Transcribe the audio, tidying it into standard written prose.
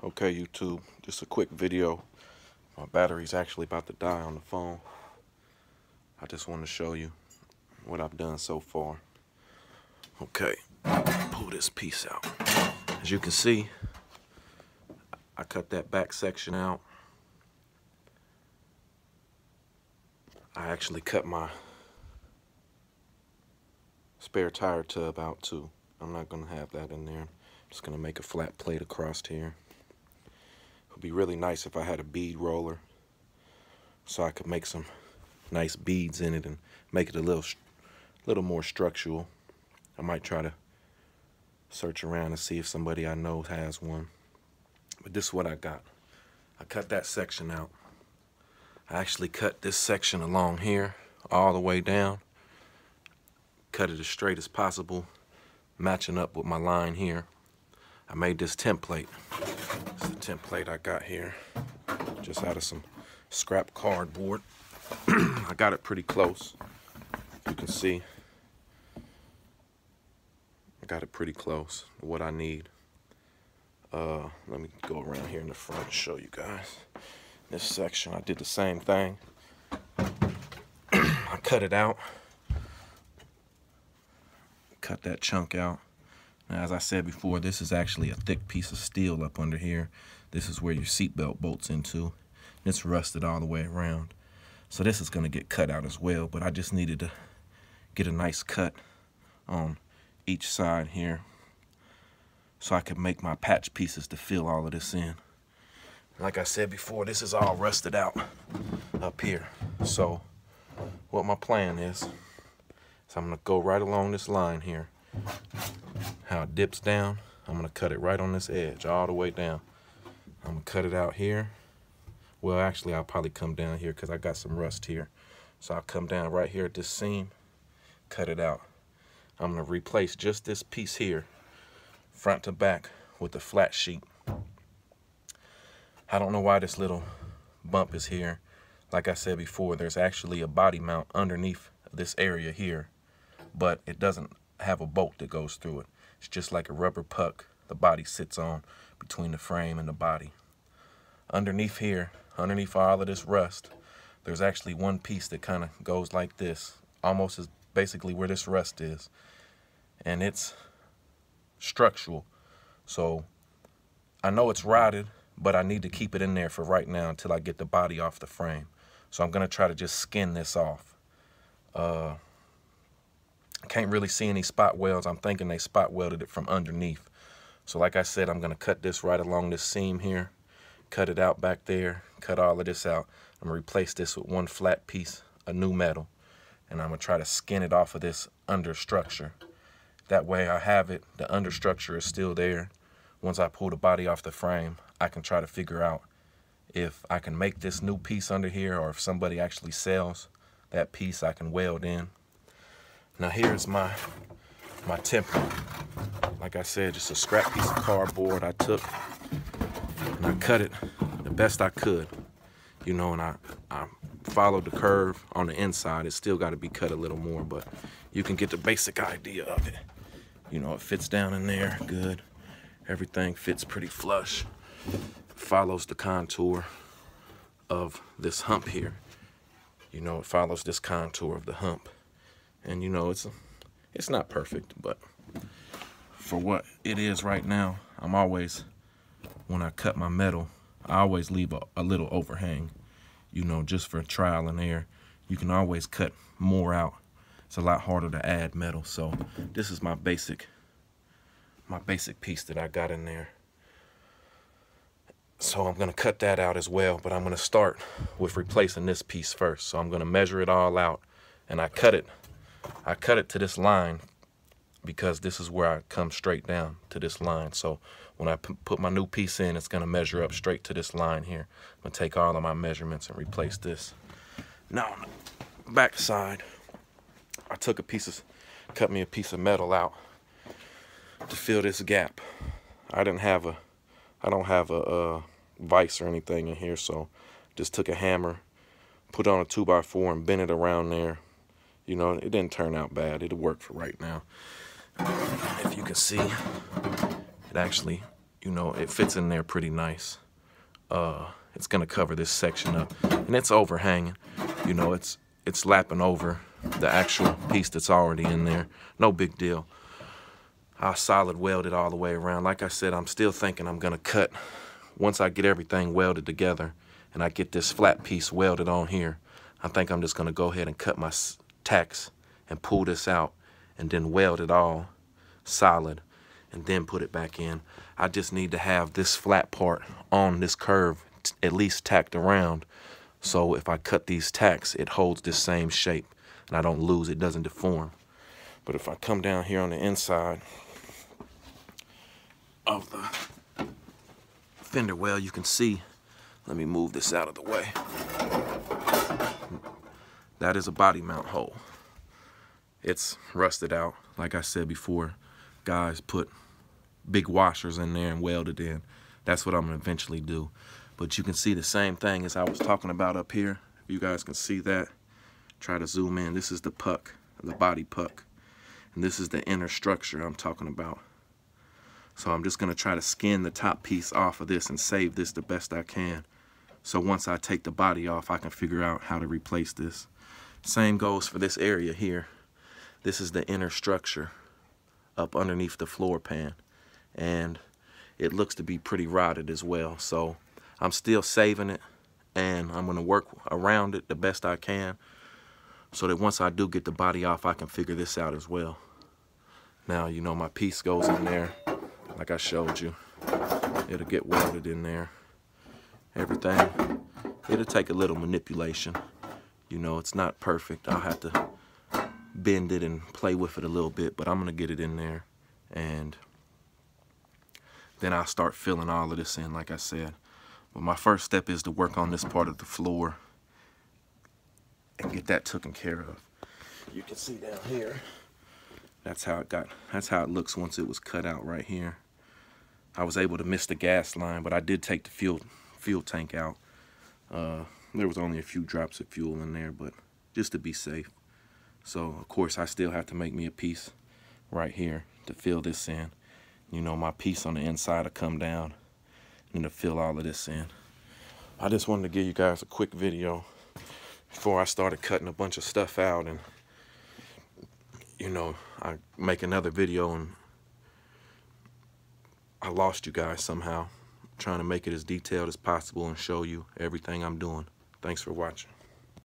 Okay, YouTube, just a quick video. My battery's actually about to die on the phone. I just want to show you what I've done so far. Okay, pull this piece out. As you can see, I cut that back section out. I actually cut my spare tire tub out too. I'm not going to have that in there. I'm just going to make a flat plate across here. It would be really nice if I had a bead roller so I could make some nice beads in it and make it a little more structural. I might try to search around and see if somebody I know has one. But this is what I got. I cut that section out. I actually cut this section along here all the way down. Cut it as straight as possible, matching up with my line here. I made this template. This is the template I got here, just out of some scrap cardboard. I got it pretty close. You can see I got it pretty close to what I need. Let me go around here in the front and show you guys. This section, I did the same thing. I cut it out. Cut that chunk out. Now, as I said before, this is actually a thick piece of steel up under here. This is where your seatbelt bolts into. It's rusted all the way around. So this is going to get cut out as well, but I just needed to get a nice cut on each side here so I could make my patch pieces to fill all of this in. Like I said before, this is all rusted out up here. So what my plan is I'm going to go right along this line here. How it dips down, I'm going to cut it right on this edge, all the way down. I'm going to cut it out here. Well, actually, I'll probably come down here because I got some rust here. So I'll come down right here at this seam, cut it out. I'm going to replace just this piece here, front to back, with a flat sheet. I don't know why this little bump is here. Like I said before, there's actually a body mount underneath this area here, but it doesn't have a bolt that goes through it. It's just like a rubber puck the body sits on between the frame and the body. Underneath here, underneath all of this rust, there's actually one piece that kind of goes like this, almost as basically where this rust is, and it's structural. So I know it's rotted, but I need to keep it in there for right now until I get the body off the frame. So I'm going to try to just skin this off. I can't really see any spot welds. I'm thinking they spot welded it from underneath. So like I said, I'm going to cut this right along this seam here, cut it out back there, cut all of this out. I'm going to replace this with one flat piece of new metal, and I'm going to try to skin it off of this understructure. That way I have it, the understructure is still there. Once I pull the body off the frame, I can try to figure out if I can make this new piece under here, or if somebody actually sells that piece I can weld in. Now here's my template. Like I said, just a scrap piece of cardboard I took and I cut it the best I could. You know, and I followed the curve on the inside. It's still got to be cut a little more, but you can get the basic idea of it. You know, it fits down in there good. Everything fits pretty flush. Follows the contour of this hump here. You know, it follows this contour of the hump. And you know, it's not perfect, but for what it is right now, I'm always, when I cut my metal, I always leave a little overhang, you know, just for trial and error. You can always cut more out. It's a lot harder to add metal. So this is my basic piece that I got in there. So I'm going to cut that out as well, but I'm going to start with replacing this piece first. So I'm going to measure it all out, and I cut it to this line because this is where I come straight down to this line. So when I put my new piece in, it's going to measure up straight to this line here. I'm going to take all of my measurements and replace this. Now on the back side, I took cut me a piece of metal out to fill this gap. I don't have a vise or anything in here, so just took a hammer, put on a 2x4 and bent it around there. You know, it didn't turn out bad. It'll work for right now. If you can see, it actually, you know, it fits in there pretty nice. It's gonna cover this section up, and it's overhanging. You know, it's lapping over the actual piece that's already in there. No big deal. I'll solid weld it all the way around. Like I said, I'm still thinking I'm gonna cut, once I get everything welded together and I get this flat piece welded on here, I think I'm just gonna go ahead and cut my tacks and pull this out and then weld it all solid and then put it back in. I just need to have this flat part on this curve at least tacked around, so if I cut these tacks, it holds this same shape and I don't lose, it doesn't deform. But if I come down here on the inside of the fender well, you can see, let me move this out of the way. That is a body mount hole. It's rusted out. Like I said before, guys put big washers in there and weld it in. That's what I'm gonna eventually do. But you can see the same thing as I was talking about up here. If you guys can see that, try to zoom in. This is the puck, the body puck. And this is the inner structure I'm talking about. So I'm just gonna try to skin the top piece off of this and save this the best I can. So once I take the body off, I can figure out how to replace this. Same goes for this area here. This is the inner structure up underneath the floor pan. And it looks to be pretty rotted as well. So I'm still saving it, and I'm gonna work around it the best I can so that once I do get the body off, I can figure this out as well. Now, you know, my piece goes in there, like I showed you. It'll get welded in there. Everything. It'll take a little manipulation. You know, it's not perfect. I'll have to bend it and play with it a little bit, but I'm gonna get it in there, and then I'll start filling all of this in, like I said. But my first step is to work on this part of the floor and get that taken care of. You can see down here, that's how it looks once it was cut out right here. I was able to miss the gas line, but I did take the fuel tank out. There was only a few drops of fuel in there, but just to be safe. So of course I still have to make me a piece right here to fill this in. You know, my piece on the inside will come down and to fill all of this in. I just wanted to give you guys a quick video before I started cutting a bunch of stuff out, and you know, I make another video and I lost you guys somehow. I'm trying to make it as detailed as possible and show you everything I'm doing. Thanks for watching.